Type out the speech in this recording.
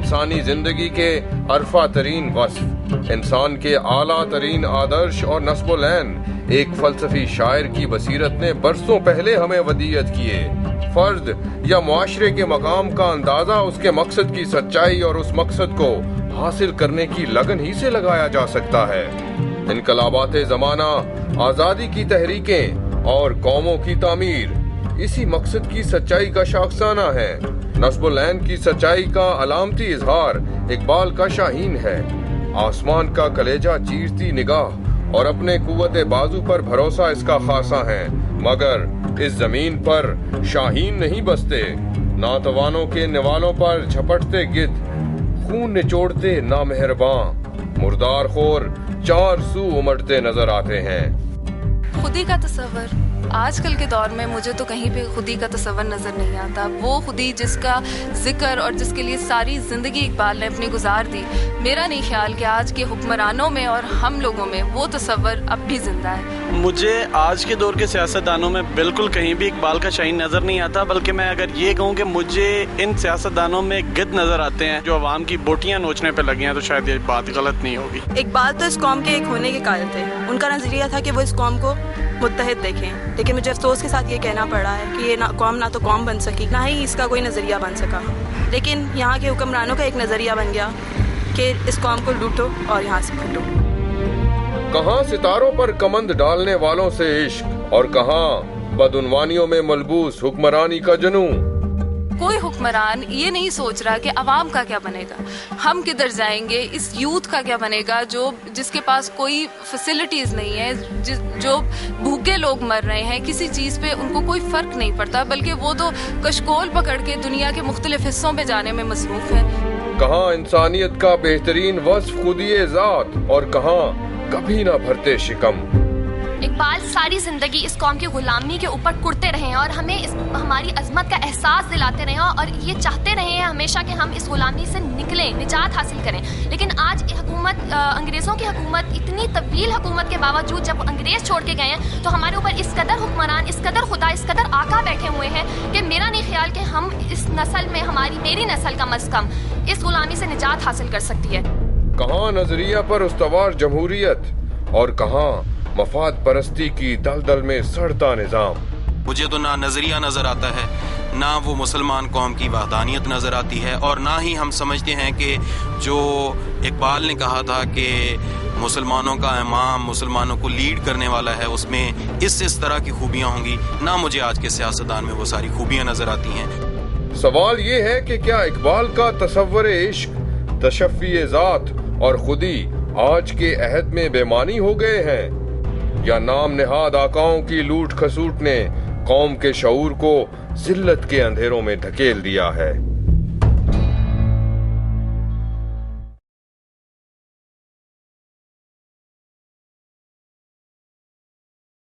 انسانی زندگی کے عرفہ ترین وصف، انسان کے اعلیٰ ترین آدرش اور نصب العین ایک فلسفی شاعر کی بصیرت نے برسوں پہلے ہمیں ودیعت کیے۔ فرد یا معاشرے کے مقام کا اندازہ اس کے مقصد کی سچائی اور اس مقصد کو حاصل کرنے کی لگن ہی سے لگایا جا سکتا ہے۔ انقلابات زمانہ، آزادی کی تحریکیں اور قوموں کی تعمیر اسی مقصد کی سچائی کا شاخسانہ ہے۔ نصب العین کی سچائی کا علامتی اظہار اقبال کا شاہین ہے۔ آسمان کا کلیجہ چیرتی نگاہ اور اپنے قوت بازو پر بھروسہ اس کا خاصہ ہے، مگر اس زمین پر شاہین نہیں بستے۔ ناتوانوں کے نوالوں پر جھپٹتے گدھ، خون نچوڑتے نامہرباں، مردار خور چار سو امٹتے نظر آتے ہیں۔ خودی کا تصور آج کل کے دور میں مجھے تو کہیں پہ خودی کا تصور نظر نہیں آتا۔ وہ خودی جس کا ذکر اور جس کے لیے ساری زندگی اقبال نے اپنی گزار دی، میرا نہیں خیال کہ آج کے حکمرانوں میں اور ہم لوگوں میں وہ تصور اب بھی زندہ ہے۔ مجھے آج کے دور کے سیاستدانوں میں بالکل کہیں بھی اقبال کا شاہین نظر نہیں آتا، بلکہ میں اگر یہ کہوں کہ مجھے ان سیاستدانوں میں گدھ نظر آتے ہیں جو عوام کی بوٹیاں نوچنے پہ لگے ہیں، تو شاید یہ بات غلط نہیں ہوگی۔ اقبال تو اس قوم کے ایک ہونے کے قائل تھے۔ ان کا نظریہ تھا کہ وہ اس قوم کو متحد دیکھیں، لیکن مجھے افسوس کے ساتھ یہ کہنا پڑ رہا ہے کہ یہ قوم نہ تو قوم بن سکی، نہ ہی اس کا کوئی نظریہ بن سکا، لیکن یہاں کے حکمرانوں کا ایک نظریہ بن گیا کہ اس قوم کو لوٹو اور یہاں سے پھٹو۔ کہاں ستاروں پر کمند ڈالنے والوں سے عشق اور کہاں بدعنوانیوں میں ملبوس حکمرانی کا جنون۔ کوئی حکمران یہ نہیں سوچ رہا کہ عوام کا کیا بنے گا، ہم کدھر جائیں گے، اس یوتھ کا کیا بنے گا جس کے پاس کوئی فیسلٹیز نہیں ہے، جو بھوکے لوگ مر رہے ہیں، کسی چیز پہ ان کو کوئی فرق نہیں پڑتا، بلکہ وہ تو کشکول پکڑ کے دنیا کے مختلف حصوں پہ جانے میں مصروف ہیں۔ کہاں انسانیت کا بہترین وصف خودی ذات اور کہاں کبھی نہ بھرتے شکم۔ اقبال ساری زندگی اس قوم کی غلامی کے اوپر کرتے رہے ہیں اور ہمیں ہماری عظمت کا احساس دلاتے رہے ہیں، اور یہ چاہتے رہے ہیں ہمیشہ کہ ہم اس غلامی سے نکلیں، نجات حاصل کریں۔ لیکن آج انگریزوں کی حکومت، اتنی طویل حکومت کے باوجود جب انگریز چھوڑ کے گئے ہیں تو ہمارے اوپر اس قدر حکمران، اس قدر خدا، اس قدر آقا بیٹھے ہوئے ہیں کہ میرا نہیں خیال کہ ہم اس نسل میں، میری نسل کم از کم اس غلامی سے نجات حاصل کر سکتی ہے۔ کہاں نظریہ پر استوار جمہوریت اور کہاں مفاد پرستی کی دلدل میں سڑتا نظام۔ مجھے تو نہ نظریہ نظر آتا ہے، نہ وہ مسلمان قوم کی وحدانیت نظر آتی ہے، اور نہ ہی ہم سمجھتے ہیں کہ جو اقبال نے کہا تھا کہ مسلمانوں کا امام مسلمانوں کو لیڈ کرنے والا ہے، اس میں اس طرح کی خوبیاں ہوں گی۔ نہ مجھے آج کے سیاستدان میں وہ ساری خوبیاں نظر آتی ہیں۔ سوال یہ ہے کہ کیا اقبال کا تصور عشق، تشفی ذات اور خودی آج کے عہد میں بے معنی ہو گئے ہیں، یا نام نہاد آقاؤں کی لوٹ کھسوٹ نے قوم کے شعور کو ذلت کے اندھیروں میں دھکیل دیا ہے؟